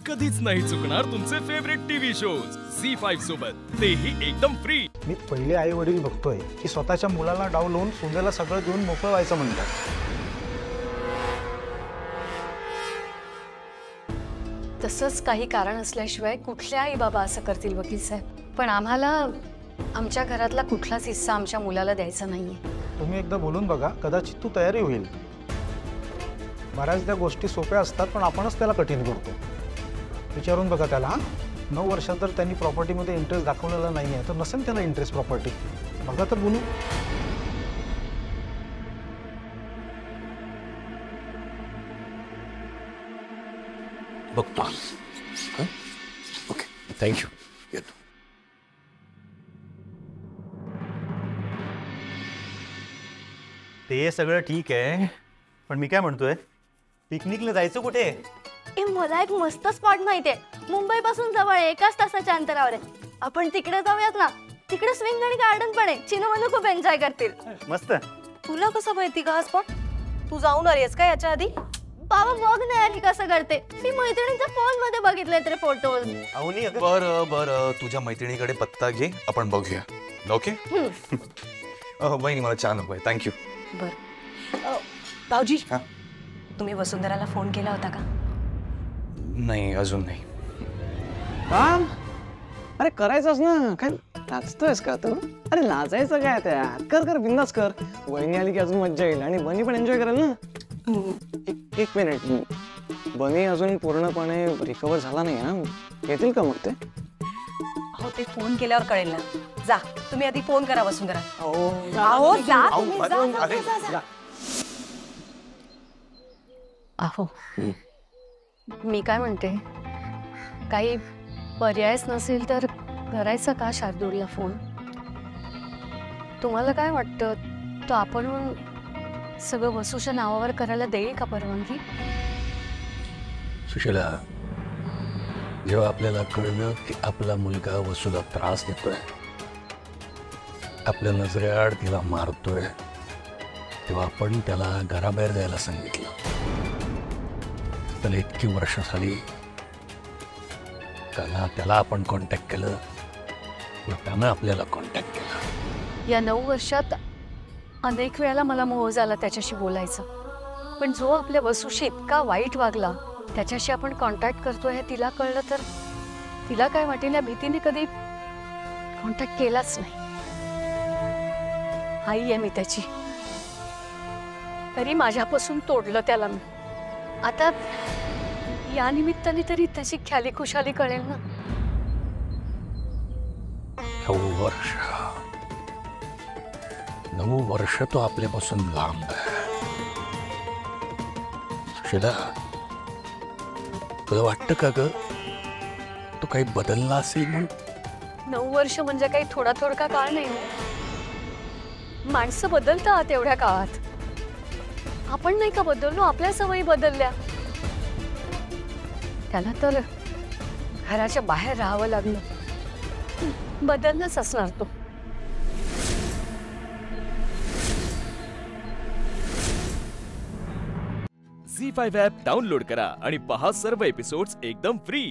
कधीच नाही चुकणार तुमचे फेवरेट टीव्ही शोज झी5 सोबत, तेही एकदम फ्री। मी पहिले आई वडील बघतोय की स्वतःच्या मुलाला डाव लावून सुनेला सगळं देऊन मोकळं व्हायचं म्हणतात। तसंच काही कारण असल्याशिवाय कुठले आई बाबा असं करतील वकील साहेब? पण आम्हाला आमच्या घरातला कुठलाच हिस्सा आमच्या मुलाला द्यायचा नाहीये। तुम्ही एकदा बोलून बघा, कदाचित तू तयारी होईल। बऱ्याचदा गोष्टी सोप्या असतात पण आपणच त्याला कठीण करतो। विचारून बघा त्याला। 9 वर्षात जर त्यांनी प्रॉपर्टीमध्ये इंटरेस्ट दाखवलेला नाहीये तर नसेल त्याला इंटरेस्ट प्रॉपर्टी, बघा तर बोलू। बघतो। Okay, thank you. येतो। ते सगळं ठीक आहे, पण मी काय म्हणतोय, पिकनिकला जायचं कुठे? ए, मला एक मस्त स्पॉट माहितीये, मुंबई पासून जवळ 1 तासाच्या अंतरावर आहे। आपण तिकडे जाऊयात ना। तिकडे स्विंग आणि गार्डन पण आहे। चिनू खूप एन्जॉय करतील। मस्त। तुला कसं माहिती का हा स्पॉट? तू जाऊन आलीस का याच्या आधी? बाबा बघ ना यार, ही कसं करते। मी मैत्रिणीच्या फोन मध्ये बघितले तरी फोटोज। अवनी अगं, बरं तुझ्या मैत्रिणीकडे पत्ता घे, आपण बघूया। ओके। बहिणी मला चहा नकोय, थँक्यू। बर भाऊजी, तुम्ही वसुंधराला फोन केला होता का? नाही, अजून नाही। काम अरे करायचंच ना, काय लाजतोयस का तू? अरे लाजायचं काय त्यात? कर कर, बिंदास कर। वहिनी आली की अजून मज्जा येईल आणि बनी पण एन्जॉय करेल ना। एक मिनिट, बनी अजून पूर्णपणे रिकवर झाला नाही ना, येतील का मग ते? हो, ते फोन केल्यावर कळेल ना। जा, तुम्ही आधी फोन करा वसुंधरा। अहो जा तुम्ही, जा। अहो, मी काय म्हणते, काही पर्यायच नसेल तर करायचा का शार्दूलला फोन? तुम्हाला काय वाटतं, तो आपण सगळं वसूच्या नावावर करायला देईल का परवानगी? सुशीला, जेव्हा आपल्याला कळलं की आपला मुलगा वसूला त्रास देतोय, आपल्या नजरेआड तिला मारतोय, तेव्हा आपण त्याला घराबाहेर जायला सांगितलं। त्याला इतकी वर्ष झाली, त्याला आपण कॉन्टॅक्ट केलं, त्यानं आपल्याला कॉन्टॅक्ट केला। या 9 वर्षात अनेक वेळेला मला मोह झाला त्याच्याशी बोलायचं, पण जो आपल्या वसूशी इतका वाईट वागला त्याच्याशी आपण कॉन्टॅक्ट करतोय हे तिला कळलं तर तिला काय वाटेल या भीतीने कधी कॉन्टॅक्ट केलाच नाही। आई आहे मी त्याची, तरी माझ्यापासून तोडलं त्याला मी। आता या निमित्ताने तरी त्याची ख्याली खुशाली कळेल ना। 9 वर्ष तो आपल्यापासून लांब आहे। सुशीला, तुला वाटतं का ग तो काही बदलला असेल म्हणून? 9 वर्ष म्हणजे काही थोडा काळ नाही। माणसं बदलतात एवढ्या काळात। आपण नाही का बदललो, आपल्या सवयी बदलल्या। त्याला तर घराच्या बाहेर राहावं लागलं, बदलणंच असणार तो। झी5 ॲप डाउनलोड करा आणि पहा सर्व एपिसोड्स एकदम फ्री।